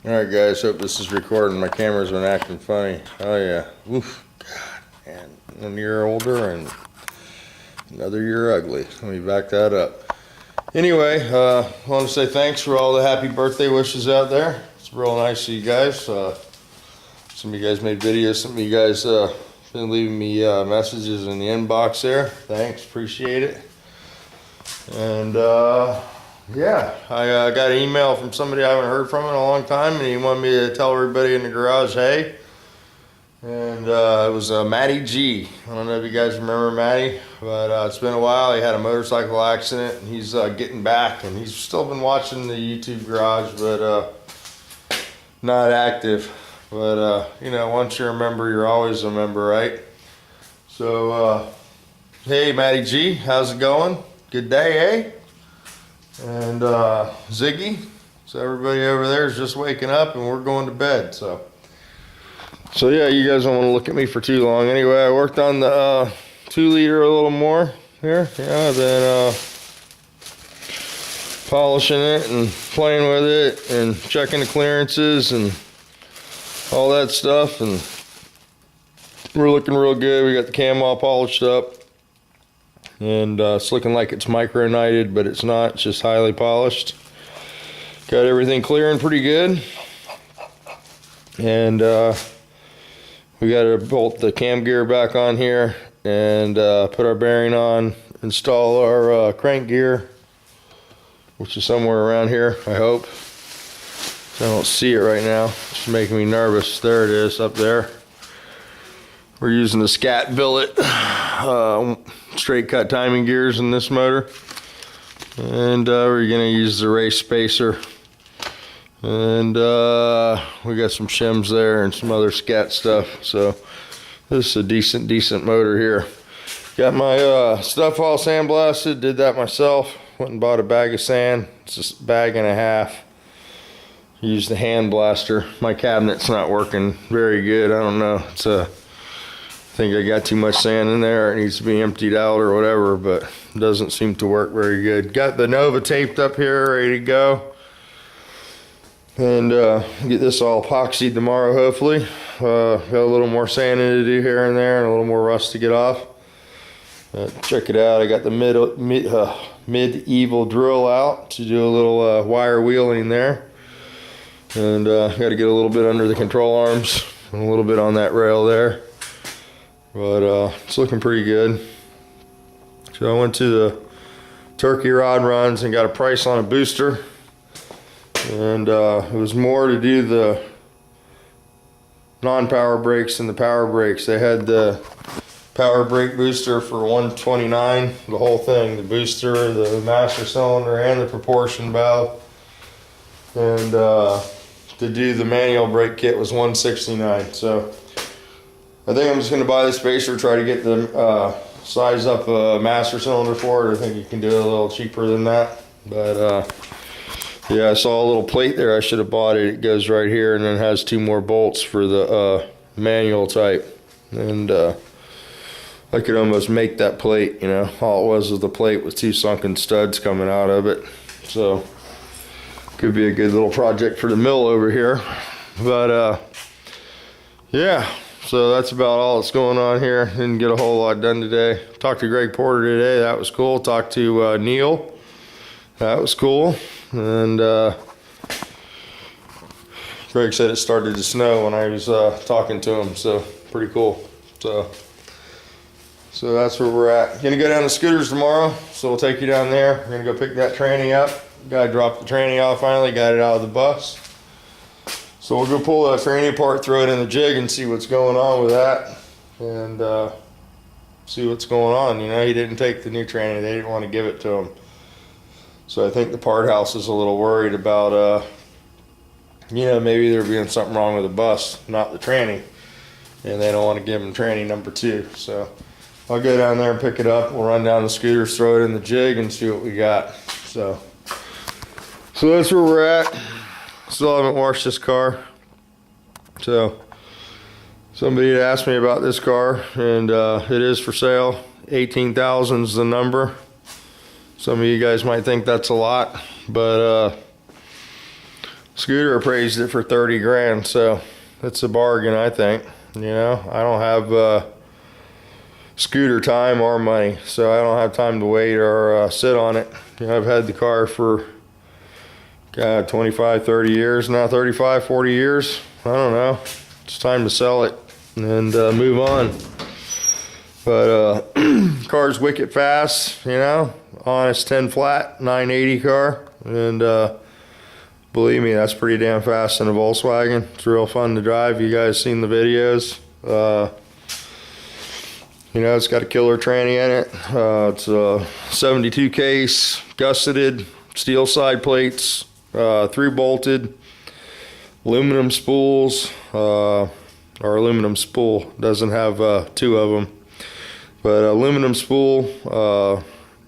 Alright guys, hope this is recording. My camera's been acting funny. Oh yeah. Oof. God. And 1 year older and another year ugly. Let me back that up. Anyway, I want to say thanks for all the happy birthday wishes out there. It's real nice of you guys. Some of you guys made videos. Some of you guys been leaving me messages in the inbox there. Thanks, appreciate it. And yeah, I got an email from somebody I haven't heard from in a long time, and he wanted me to tell everybody in the garage, hey. And it was Matty G. I don't know if you guys remember Matty, but it's been a while. He had a motorcycle accident, and he's getting back, and he's still been watching the YouTube garage, but not active. But you know, once you're a member, you're always a member, right? So hey Matty G, how's it going? Good day, eh? And Ziggy, so everybody over there is just waking up and we're going to bed. So yeah, you guys don't want to look at me for too long. Anyway, I worked on the 2 liter a little more here. Yeah, then polishing it and playing with it and checking the clearances and all that stuff, and we're looking real good. We got the cam all polished up, and it's looking like it's micro-knighted, but it's not. It's just highly polished. Got everything clearing pretty good, and we got to bolt the cam gear back on here and put our bearing on, install our crank gear, which is somewhere around here, I hope. I don't see it right now. It's making me nervous. There it is, up there. We're using the Scat Billet straight cut timing gears in this motor, and we're gonna use the race spacer, and we got some shims there and some other Scat stuff. So this is a decent motor here. Got my stuff all sandblasted. Did that myself. Went and bought a bag of sand. It's just a bag and a half. Used the hand blaster. My cabinet's not working very good. I don't know. It's I think I got too much sand in there. It needs to be emptied out or whatever, but it doesn't seem to work very good. Got the Nova taped up here, ready to go. And get this all epoxied tomorrow, hopefully. Got a little more sanding to do here and there, and a little more rust to get off. Check it out. I got the medieval drill out to do a little wire wheeling there. And got to get a little bit under the control arms and a little bit on that rail there, but it's looking pretty good. So I went to the Turkey Rod Runs and got a price on a booster, and it was more to do the non-power brakes than the power brakes. They had the power brake booster for $129, the whole thing, the booster, the master cylinder, and the proportion valve. And to do the manual brake kit was $169. So I think I'm just going to buy the spacer, try to get the size up a master cylinder for it. I think you can do it a little cheaper than that. But yeah, I saw a little plate there. I should have bought it. It goes right here and then has 2 more bolts for the manual type. And I could almost make that plate, you know. All it was the plate with 2 sunken studs coming out of it. So could be a good little project for the mill over here. But yeah, so that's about all that's going on here. Didn't get a whole lot done today. Talked to Greg Porter today. That was cool. Talked to Neil. That was cool. And Greg said it started to snow when I was talking to him. So pretty cool. So that's where we're at. Gonna go down to Scooters tomorrow. So we'll take you down there. We're gonna go pick that tranny up. Guy dropped the tranny off finally, got it out of the bus. So we'll go pull that tranny apart, throw it in the jig, and see what's going on with that. And see what's going on. You know, he didn't take the new tranny. They didn't want to give it to him. So I think the part house is a little worried about, you know, maybe there being something wrong with the bus, not the tranny. And they don't want to give him tranny number 2. So I'll go down there and pick it up. We'll run down the Scooters, throw it in the jig, and see what we got. So that's where we're at. Still haven't washed this car. So somebody had asked me about this car, and it is for sale. 18,000 is the number. Some of you guys might think that's a lot, but Scooter appraised it for 30 grand, so it's a bargain, I think. You know, I don't have scooter time or money, so I don't have time to wait or sit on it. You know, I've had the car for 25, 30 years now, 35, 40 years. I don't know. It's time to sell it and move on. But car's wicked fast, you know, honest 10 flat, 980 car, and believe me, that's pretty damn fast in a Volkswagen. It's real fun to drive. You guys seen the videos? You know, it's got a killer tranny in it. It's a 72 case, gusseted, steel side plates, 3 bolted, aluminum spools. Our aluminum spool doesn't have 2 of them. But aluminum spool,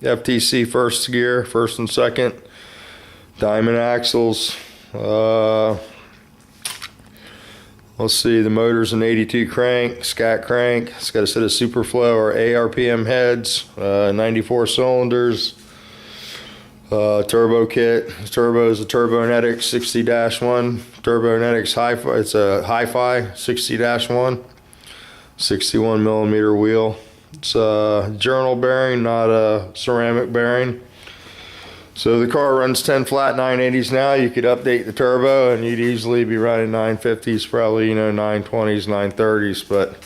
FTC first gear, first and second, diamond axles. Let's see, the motor's an 82 crank, scat crank. It's got a set of Superflow or ARPM heads, 94 cylinders, turbo kit. The turbo is a Turbonetics 60-1, Turbonetics Hi-Fi. It's a Hi-Fi 60-1, 61 millimeter wheel. It's a journal bearing, not a ceramic bearing. So the car runs 10 flat 980s now. You could update the turbo and you'd easily be running 950s, probably, you know, 920s, 930s. But,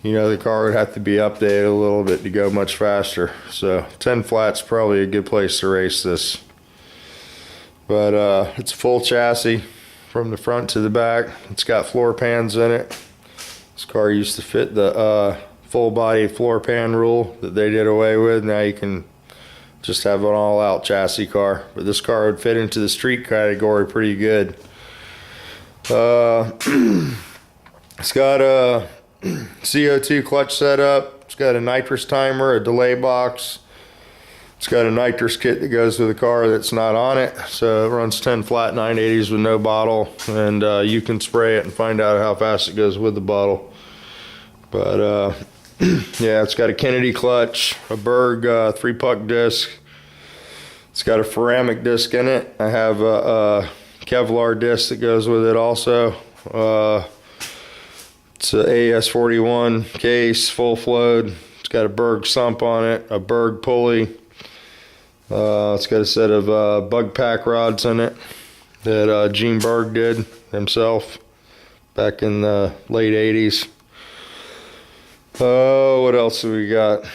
you know, the car would have to be updated a little bit to go much faster. So 10 flat's probably a good place to race this. But it's a full chassis from the front to the back. It's got floor pans in it. This car used to fit the full body floor pan rule that they did away with. Now you can just have an all out chassis car, but this car would fit into the street category pretty good. It's got a CO2 clutch setup. It's got a nitrous timer, a delay box. It's got a nitrous kit that goes with the car that's not on it. So it runs 10 flat 980s with no bottle, and you can spray it and find out how fast it goes with the bottle. But yeah, it's got a Kennedy clutch, a Berg 3-puck disc. It's got a ceramic disc in it. I have a Kevlar disc that goes with it also. It's a AS41 case, full float. It's got a Berg sump on it, a Berg pulley. It's got a set of bug pack rods in it that Gene Berg did himself back in the late 80s. Oh, what else have we got?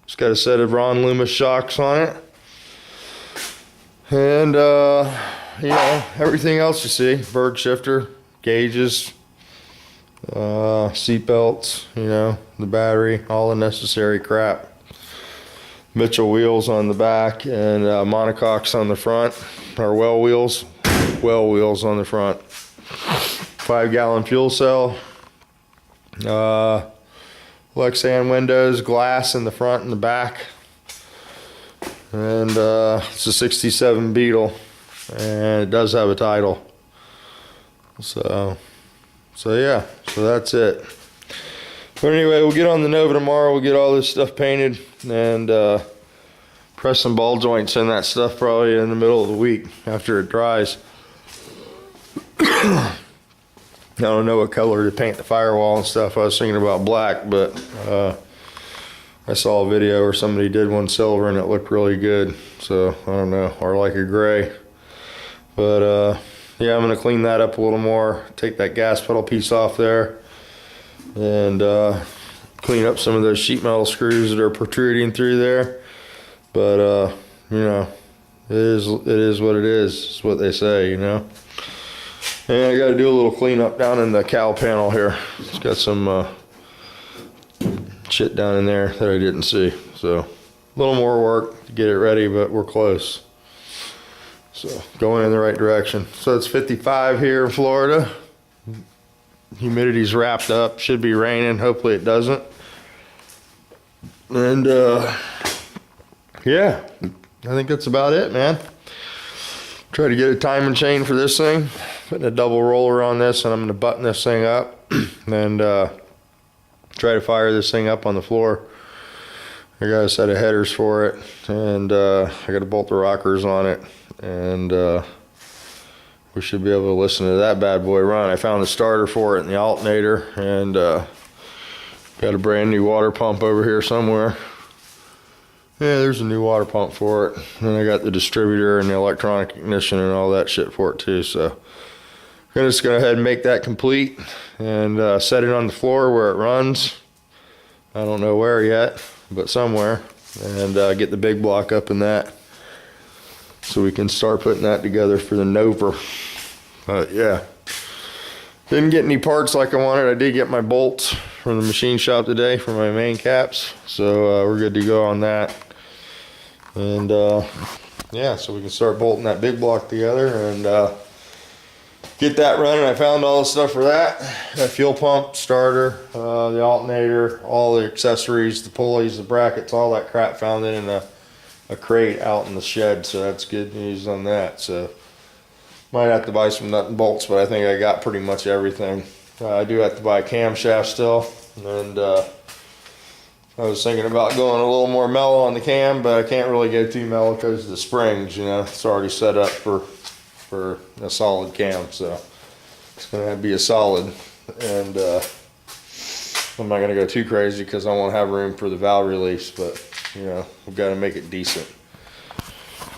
It's got a set of Ron Loomis shocks on it. And, you know, everything else you see. Berg shifter, gauges, seat belts, you know, the battery, all the necessary crap. Mitchell wheels on the back and monococks on the front, or well wheels on the front. 5-gallon fuel cell. Lexan windows, glass in the front and the back, and it's a 67 Beetle, and it does have a title. So yeah, so that's it. But anyway, we'll get on the Nova tomorrow. We'll get all this stuff painted and press some ball joints in that stuff probably in the middle of the week after it dries. I don't know what color to paint the firewall and stuff. I was thinking about black, but I saw a video where somebody did one silver and it looked really good. So I don't know, or like a gray. But yeah, I'm gonna clean that up a little more. Take that gas pedal piece off there and clean up some of those sheet metal screws that are protruding through there. But you know, it is what it is. It's what they say, you know. And I got to do a little cleanup down in the cowl panel here. It's got some shit down in there that I didn't see. So a little more work to get it ready, but we're close. So going in the right direction. So it's 55 here in Florida. Humidity's wrapped up. Should be raining. Hopefully it doesn't. And yeah, I think that's about it, man. Try to get a timing chain for this thing. Putting a double roller on this, and I'm going to button this thing up and try to fire this thing up on the floor. I got a set of headers for it, and I got to bolt the rockers on it, and we should be able to listen to that bad boy run. I found the starter for it in the alternator, and got a brand new water pump over here somewhere. Yeah, there's a new water pump for it. And I got the distributor and the electronic ignition and all that shit for it too. So I'm just going to go ahead and make that complete and set it on the floor where it runs. I don't know where yet, but somewhere. And get the big block up in that, so we can start putting that together for the Nova. Yeah. Didn't get any parts like I wanted. I did get my bolts from the machine shop today for my main caps. So we're good to go on that. And yeah, so we can start bolting that big block together and get that running. I found all the stuff for that. That fuel pump, starter, the alternator, all the accessories, the pulleys, the brackets, all that crap found it in a crate out in the shed. So that's good news on that. So might have to buy some nut and bolts, but I think I got pretty much everything. I do have to buy a camshaft still, and I was thinking about going a little more mellow on the cam, but I can't really go too mellow because of the springs, you know. It's already set up for a solid cam, so it's going to be a solid. And I'm not going to go too crazy because I won't have room for the valve release, but you know, we've got to make it decent.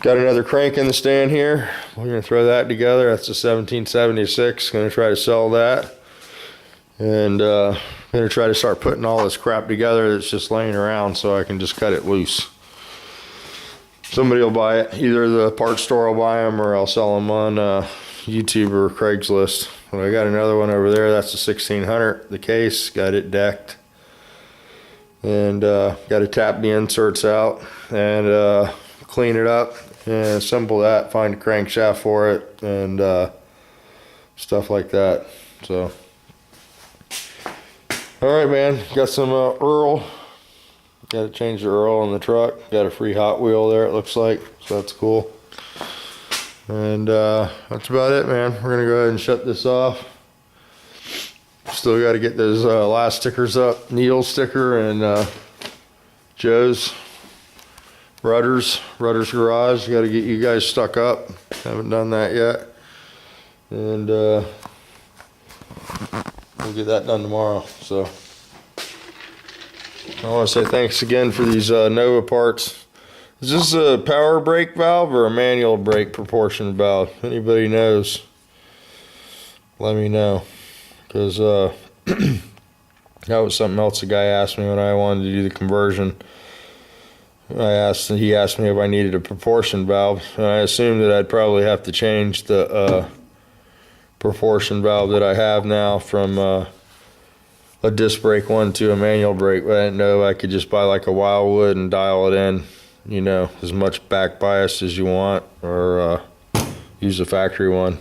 Got another crank in the stand here. We're going to throw that together. That's a 1776. Going to try to sell that. And going to try to start putting all this crap together that's just laying around so I can just cut it loose. Somebody will buy it. Either the parts store will buy them or I'll sell them on YouTube or Craigslist. But I got another one over there. That's a 1600. The case, got it decked. And got to tap the inserts out and clean it up and assemble that, find a crankshaft for it, and stuff like that. So, all right, man, got some Earl. Got to change the Earl on the truck. Got a free Hot Wheel there, it looks like, so that's cool. And that's about it, man. We're gonna go ahead and shut this off. Still got to get those last stickers up, needle sticker and Joe's Rudder's Garage. Got to get you guys stuck up. Haven't done that yet. And we'll get that done tomorrow. So I want to say thanks again for these Nova parts. Is this a power brake valve or a manual brake proportion valve? Anybody knows? Let me know. Because that was something else the guy asked me when I wanted to do the conversion. He asked me if I needed a proportion valve, and I assumed that I'd probably have to change the proportion valve that I have now from a disc brake one to a manual brake. But I didn't know I could just buy like a Wildwood and dial it in, you know, as much back bias as you want, or use a factory one.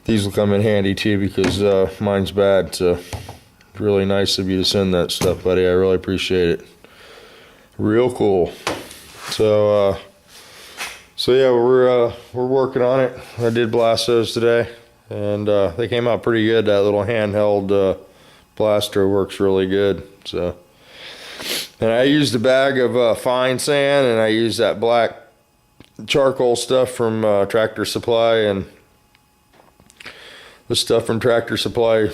These will come in handy too because mine's bad, so it's really nice of you to send that stuff, buddy. I really appreciate it. Real cool. So yeah, we're working on it. I did blast those today, and they came out pretty good. That little handheld blaster works really good. So, and I used a bag of fine sand, and I used that black charcoal stuff from Tractor Supply, and the stuff from Tractor Supply,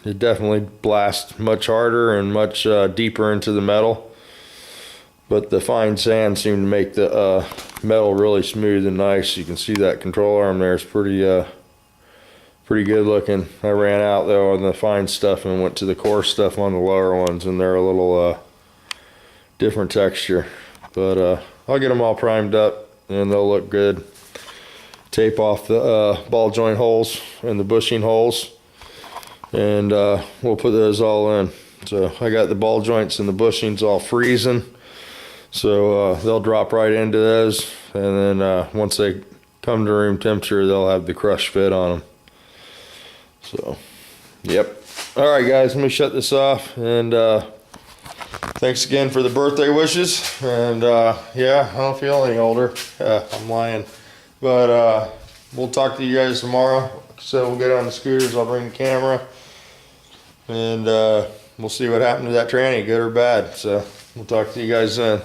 it definitely blasts much harder and much deeper into the metal. But the fine sand seemed to make the metal really smooth and nice. You can see that control arm there is pretty good looking. I ran out though on the fine stuff and went to the coarse stuff on the lower ones, and they're a little different texture. But I'll get them all primed up and they'll look good. Tape off the ball joint holes and the bushing holes, and we'll put those all in. So I got the ball joints and the bushings all freezing. So they'll drop right into those, and then once they come to room temperature, they'll have the crush fit on them. So, yep. All right, guys, let me shut this off, and thanks again for the birthday wishes. And yeah, I don't feel any older. I'm lying, but we'll talk to you guys tomorrow. So we'll get on the scooters. I'll bring the camera, and we'll see what happened to that tranny, good or bad. So we'll talk to you guys then.